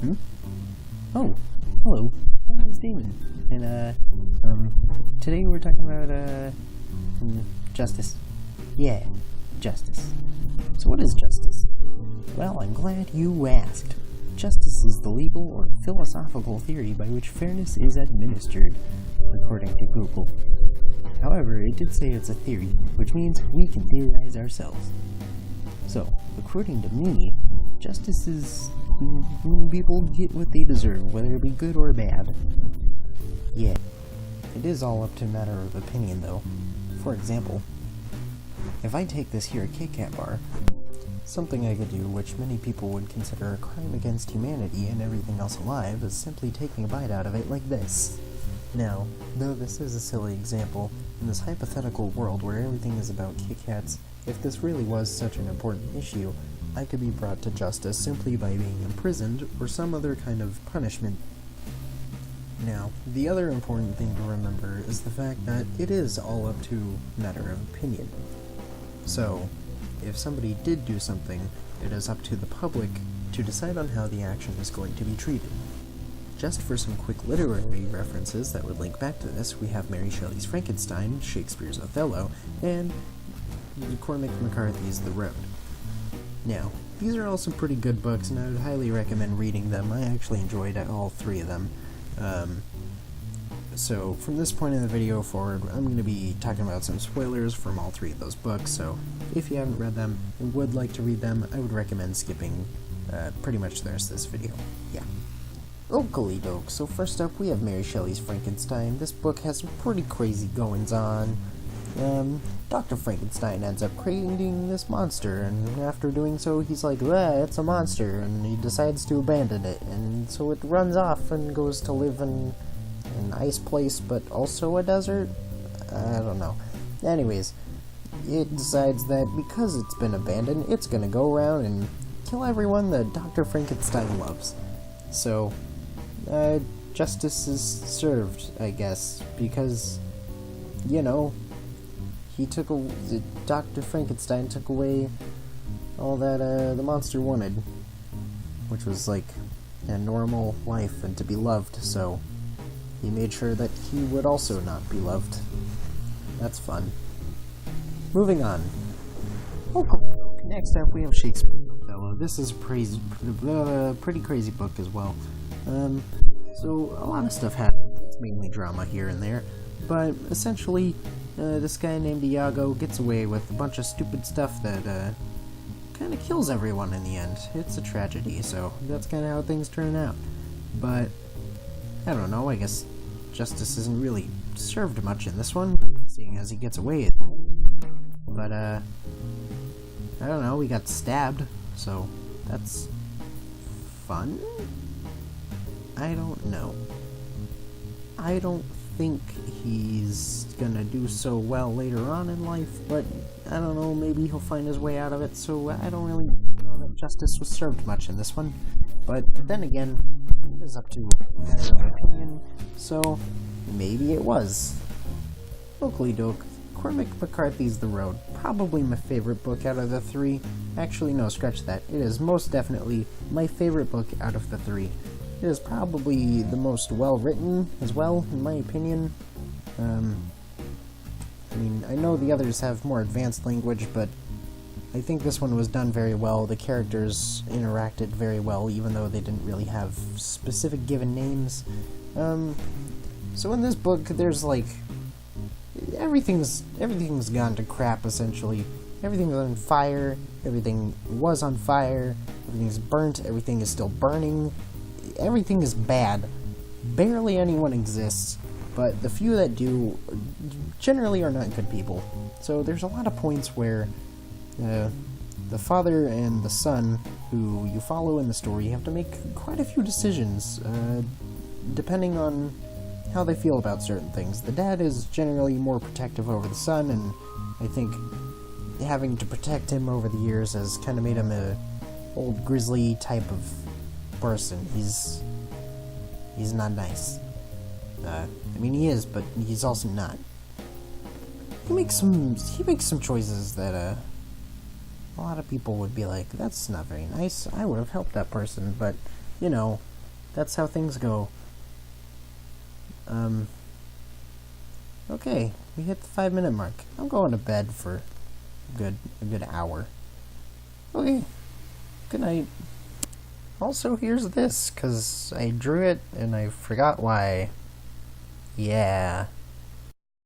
Hmm? Oh, hello. My name is Damon. And, today we're talking about, justice. Yeah, justice. So what is justice? Well, I'm glad you asked. Justice is the legal or philosophical theory by which fairness is administered, according to Google. However, it did say it's a theory, which means we can theorize ourselves. So, according to me, justice is when people get what they deserve, whether it be good or bad. Yeah. It is all up to a matter of opinion, though. For example, if I take this here Kit Kat bar, something I could do which many people would consider a crime against humanity and everything else alive is simply taking a bite out of it like this. Now, though this is a silly example, in this hypothetical world where everything is about Kit Kats, if this really was such an important issue, I could be brought to justice simply by being imprisoned or some other kind of punishment. Now, the other important thing to remember is the fact that it is all up to a matter of opinion. So, if somebody did do something, it is up to the public to decide on how the action is going to be treated. Just for some quick literary references that would link back to this, we have Mary Shelley's Frankenstein, Shakespeare's Othello, and Cormac McCarthy's The Road. Now, these are all some pretty good books, and I would highly recommend reading them. I actually enjoyed all three of them. So, from this point in the video forward, I'm going to be talking about some spoilers from all three of those books, so if you haven't read them and would like to read them, I would recommend skipping pretty much the rest of this video. Yeah. Oakley doke. So first up, we have Mary Shelley's Frankenstein. This book has some pretty crazy goings-on. Dr. Frankenstein ends up creating this monster, and after doing so, he's like, it's a monster, and he decides to abandon it, and so it runs off and goes to live in an ice place, but also a desert? I don't know. Anyways, it decides that because it's been abandoned, it's gonna go around and kill everyone that Dr. Frankenstein loves. So, justice is served, I guess, because, Dr. Frankenstein took away all that, the monster wanted, which was, like, a normal life and to be loved, so he made sure that he would also not be loved. That's fun. Moving on. Next up, we have Shakespeare. This is a pretty crazy book as well. So a lot of stuff happens. It's mainly drama here and there, but essentially, this guy named Iago gets away with a bunch of stupid stuff that kind of kills everyone in the end. It's a tragedy, so that's kind of how things turn out. But I don't know. I guess justice isn't really served much in this one, seeing as he gets away. But I don't know. We got stabbed. So, that's fun? I don't know. I don't think he's gonna do so well later on in life, but I don't know, maybe he'll find his way out of it, so I don't really know that justice was served much in this one. But then again, it is up to a matter of opinion, so maybe it was. Oakley doke. Cormac McCarthy's The Road. Probably my favorite book out of the three. Actually, no, scratch that. It is most definitely my favorite book out of the three. It is probably the most well-written as well, in my opinion. I know the others have more advanced language, but I think this one was done very well. The characters interacted very well, even though they didn't really have specific given names. So in this book, there's like everything's gone to crap, essentially. Everything's on fire, everything was on fire, everything's burnt, everything is still burning, everything is bad. Barely anyone exists, but the few that do generally are not good people. So there's a lot of points where the father and the son, who you follow in the story, have to make quite a few decisions, depending on how they feel about certain things. The dad is generally more protective over the son, and I think having to protect him over the years has kind of made him a old grizzly type of person. He's not nice. He is, but he's also not. He makes some choices that a lot of people would be like, that's not very nice. I would have helped that person, but that's how things go. Okay, we hit the 5-minute mark. I'm going to bed for a good hour. Okay, good night. Also, here's this, because I drew it and I forgot why. Yeah.